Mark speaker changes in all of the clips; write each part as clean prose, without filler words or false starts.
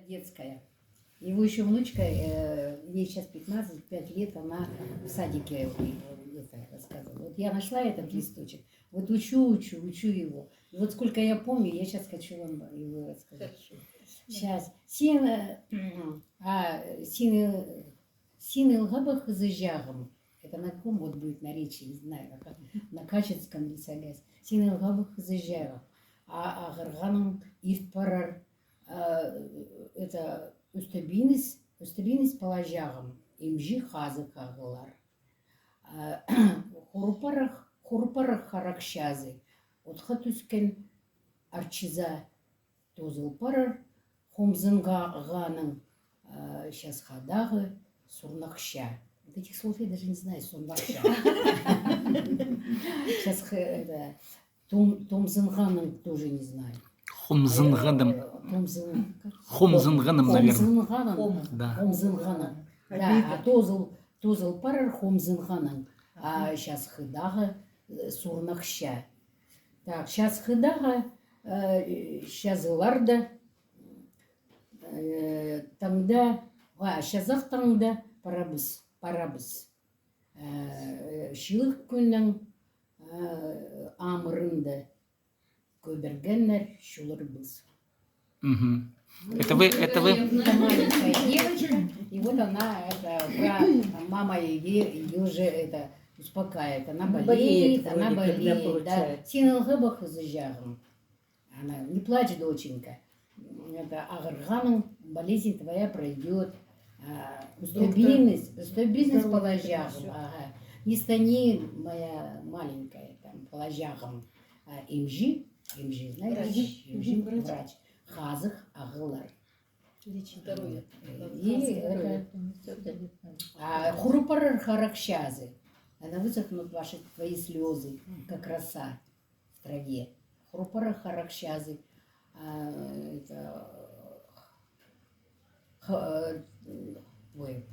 Speaker 1: детская. Его еще внучка, ей сейчас 15-5 лет, она в садике это рассказывала. Вот я нашла этот листочек, вот учу его. И вот сколько я помню, я сейчас хочу вам его рассказать. Сейчас. Син илгабах зажагом. Это на ком вот будет наречие, не знаю, на качествском или соляс. Син илгабах зажагом. А гарганом ивпарар это үстебинис палажагым. Имжи хазы кагылар. Хурпарах харакшазы. Отха түскен арчиза тозыл парар. Хомзынга ганың сейчас хадагы сурнахща. Вот этих слов я даже не знаю, сурнахща. Сейчас Томзынганың тоже не знаю.
Speaker 2: Хомзынганым. Хомзынганым, наверное. Да.
Speaker 1: Хомзынганың. Да, а тозыл парар хомзынганың. А сейчас хыдага сурнахща. Так, сейчас хыдага, сейчас ларда. Таңда, шазақ таңда парабыз. Шилық күннің амырынды көбергеннер шулырбыз.
Speaker 2: Это вы?
Speaker 1: Это маленькая девочка, и вот она, мама ее уже это успокаивает. Она болеет. Да. Синелгабах зажагом. Она не плачь, доченька. Это агарганом, болезнь твоя пройдет. Стабильность положагом. Ага. Не стани, моя маленькая, там, положагом. Имжи, знаешь, имжи врач. Хазых агылар. Хурупарар харакшазы. Она высохнут твои слезы, как роса в траве. Хурупарар харакшазы.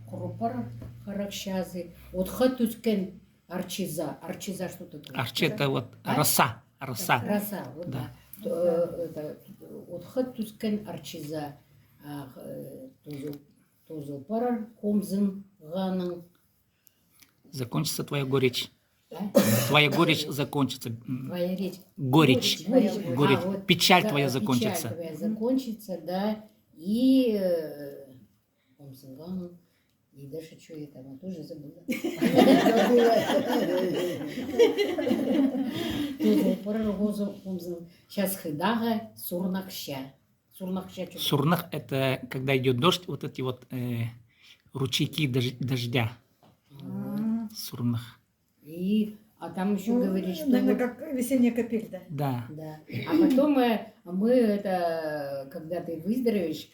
Speaker 1: Хурупар харакшазы. Вот хатускен арчиза. Арчиза что такое?
Speaker 2: Арчи это вот роса. Роса.
Speaker 1: Роса, вот
Speaker 2: да.
Speaker 1: Вот хатускен арчиза. Тозыл парар хомзын ганың.
Speaker 2: Закончится твоя горечь. Твоя горечь закончится.
Speaker 1: Твоя речь.
Speaker 2: Горечь.
Speaker 1: Вот,
Speaker 2: печаль
Speaker 1: да,
Speaker 2: твоя закончится.
Speaker 1: Печаль твоя закончится, да. И и дальше что я там тоже забыла. Сейчас хыдага сурнахща.
Speaker 2: Сурнах это когда идет дождь, вот эти вот ручейки дождя. Сурнах.
Speaker 1: А там еще говорит, что...
Speaker 3: Наверное, как весенняя капель, да?
Speaker 2: Да.
Speaker 1: А потом мы это, когда ты выздоровеешь,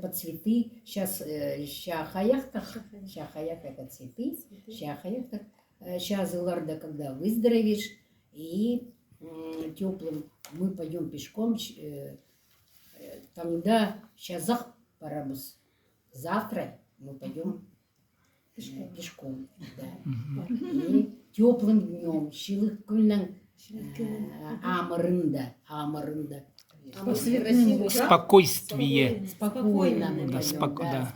Speaker 1: под цветы, сейчас щахаяхтах это цветы, щахаяхтах, сейчас ларда, когда выздоровеешь, и теплым мы пойдем пешком, тогда щазах парабус. Завтра мы пойдем пешком. Да. И теплым днем, шилых күннің амырында.
Speaker 2: Спокойствие.
Speaker 1: Спокойно.
Speaker 2: Да,
Speaker 1: спокойно.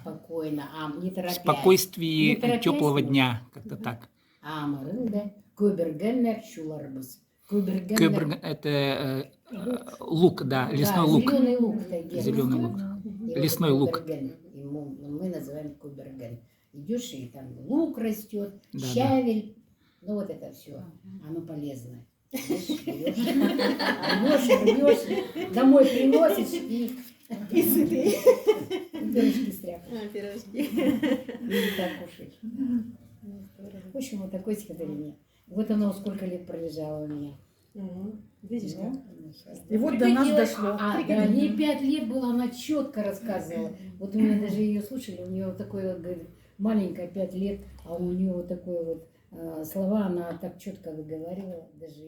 Speaker 1: Не торопясь.
Speaker 2: Спокойствие теплого дня. Как-то так.
Speaker 1: Амырында. Көбергеннер шуларбыз.
Speaker 2: Көберген это лук, да, лесной лук.
Speaker 1: Зеленый лук.
Speaker 2: Зеленый лук. Лесной лук.
Speaker 1: Мы называем көберген. Идешь, и там лук растет,
Speaker 2: да,
Speaker 1: щавель. Ну вот это все. Оно полезное. Рвешь, домой приносишь и
Speaker 3: сытый.
Speaker 1: пирожки стряпаешь.
Speaker 3: Пирожки.
Speaker 1: И так кушаешь. В общем, вот такой стихотворение. Вот оно сколько лет пролежало у меня.
Speaker 3: Видишь, как?
Speaker 1: И
Speaker 3: вот до нас дошло.
Speaker 1: Да, ей 5 лет было, она четко рассказывала. Вот у меня даже ее слушали, у нее вот такой вот, говорит, маленькая, 5 лет, а у нее вот такой вот слова, она так четко выговаривала, даже